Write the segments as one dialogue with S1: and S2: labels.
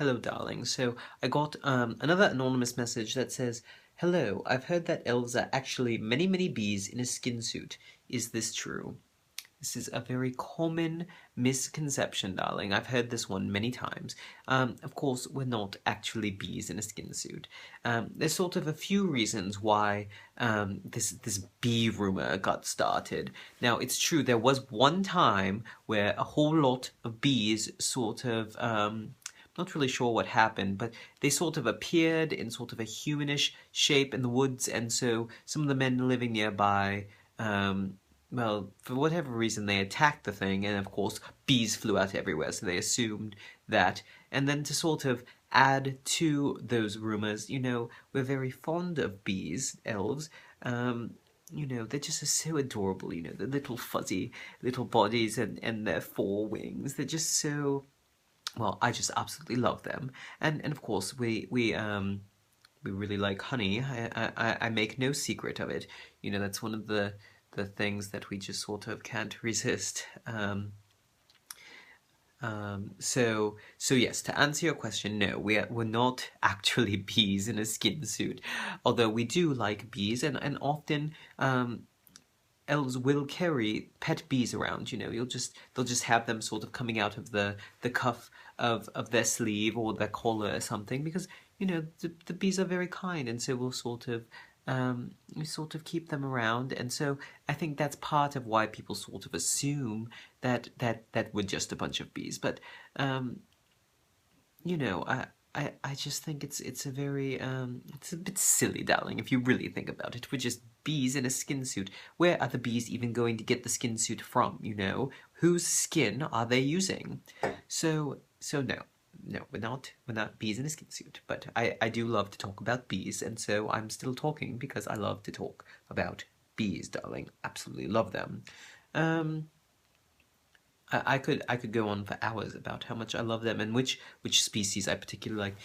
S1: Hello, darling. So I got another anonymous message that says, "Hello, I've heard that elves are actually many, many bees in a skin suit. Is this true?" This is a very common misconception, darling. I've heard this one many times. Of course, we're not actually bees in a skin suit. There's sort of a few reasons why this bee rumor got started. Now, it's true, there was one time where a whole lot of bees sort of not really sure what happened, but they sort of appeared in sort of a humanish shape in the woods, and so some of the men living nearby, well, for whatever reason, they attacked the thing, and of course, bees flew out everywhere, so they assumed that. And then to sort of add to those rumors, we're very fond of bees, elves. They're just so adorable, the little fuzzy little bodies and their four wings. They're just so, well, I just absolutely love them. And of course, we really like honey. I make no secret of it. That's one of the things that we just sort of can't resist. So yes, to answer your question, no, we're not actually bees in a skin suit, although we do like bees, and often elves will carry pet bees around. They'll just have them sort of coming out of the cuff of their sleeve or their collar or something, because the bees are very kind, and so we sort of keep them around. And so I think that's part of why people sort of assume that we're just a bunch of bees. But I just think it's a very it's a bit silly, darling, if you really think about it. We're just bees in a skin suit. Where are the bees even going to get the skin suit from, Whose skin are they using? So no. No, we're not bees in a skin suit, but I do love to talk about bees, and so I'm still talking because I love to talk about bees, darling. Absolutely love them. Um, I could go on for hours about how much I love them and which species I particularly like.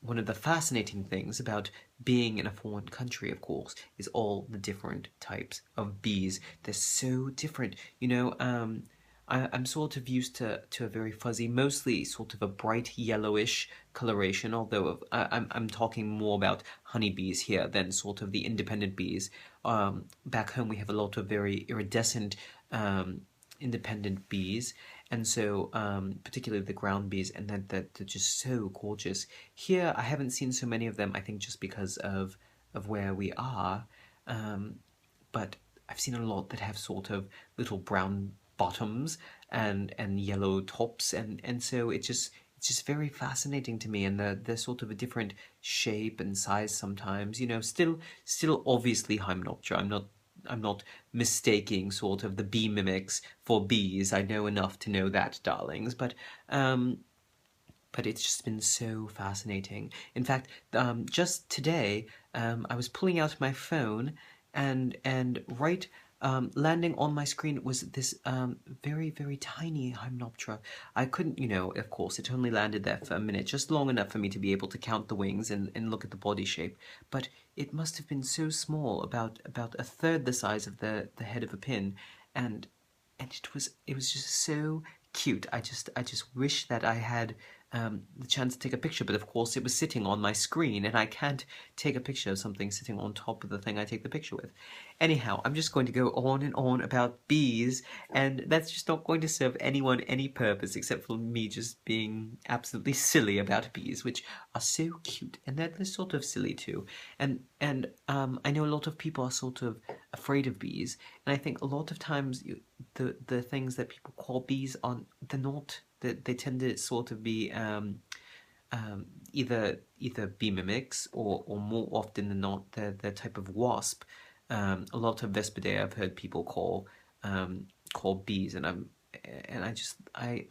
S1: One of the fascinating things about being in a foreign country, of course, is all the different types of bees. They're so different. I'm sort of used to a very fuzzy, mostly sort of a bright yellowish coloration, although I'm talking more about honeybees here than sort of the independent bees. Back home we have a lot of very iridescent independent bees, and so particularly the ground bees, and that they're just so gorgeous. Here I haven't seen so many of them, I think just because of where we are, but I've seen a lot that have sort of little brown bottoms and yellow tops, and so it's just very fascinating to me, and they're sort of a different shape and size sometimes. Still obviously Hymenoptera. I'm not mistaking sort of the bee mimics for bees. I know enough to know that, darlings, but it's just been so fascinating. In fact, just today, I was pulling out my phone, and right landing on my screen was this very, very tiny Hymenoptera. I couldn't, of course, it only landed there for a minute, just long enough for me to be able to count the wings and look at the body shape. But it must have been so small, about a third the size of the head of a pin, and it was just so cute. I just wish that I had the chance to take a picture, but of course it was sitting on my screen, and I can't take a picture of something sitting on top of the thing I take the picture with. Anyhow, I'm just going to go on and on about bees, and that's just not going to serve anyone any purpose except for me just being absolutely silly about bees, which are so cute, and they're sort of silly too. And I know a lot of people are sort of afraid of bees, and I think a lot of times the things that people call bees are they're not. They tend to sort of be either bee mimics, or more often than not they're type of wasp. A lot of Vespidae I've heard people call bees, and I'm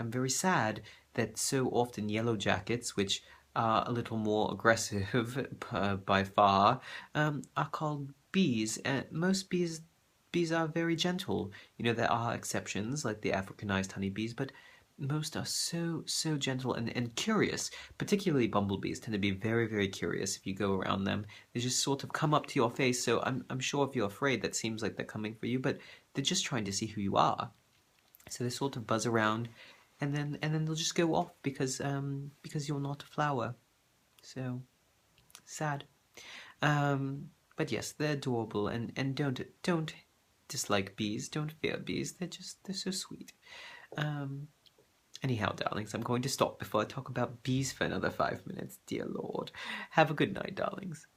S1: very sad that so often yellow jackets, which are a little more aggressive by far, are called bees. And most bees are very gentle. There are exceptions like the Africanized honeybees, but most are so gentle and curious. Particularly bumblebees tend to be very, very curious if you go around them. They just sort of come up to your face, so I'm sure if you're afraid, that seems like they're coming for you, but they're just trying to see who you are. So they sort of buzz around and then they'll just go off because you're not a flower. So sad. But yes, they're adorable, and don't dislike bees. Don't fear bees. They're so sweet. Um, Anyhow, darlings, I'm going to stop before I talk about bees for another 5 minutes. Dear Lord, have a good night, darlings.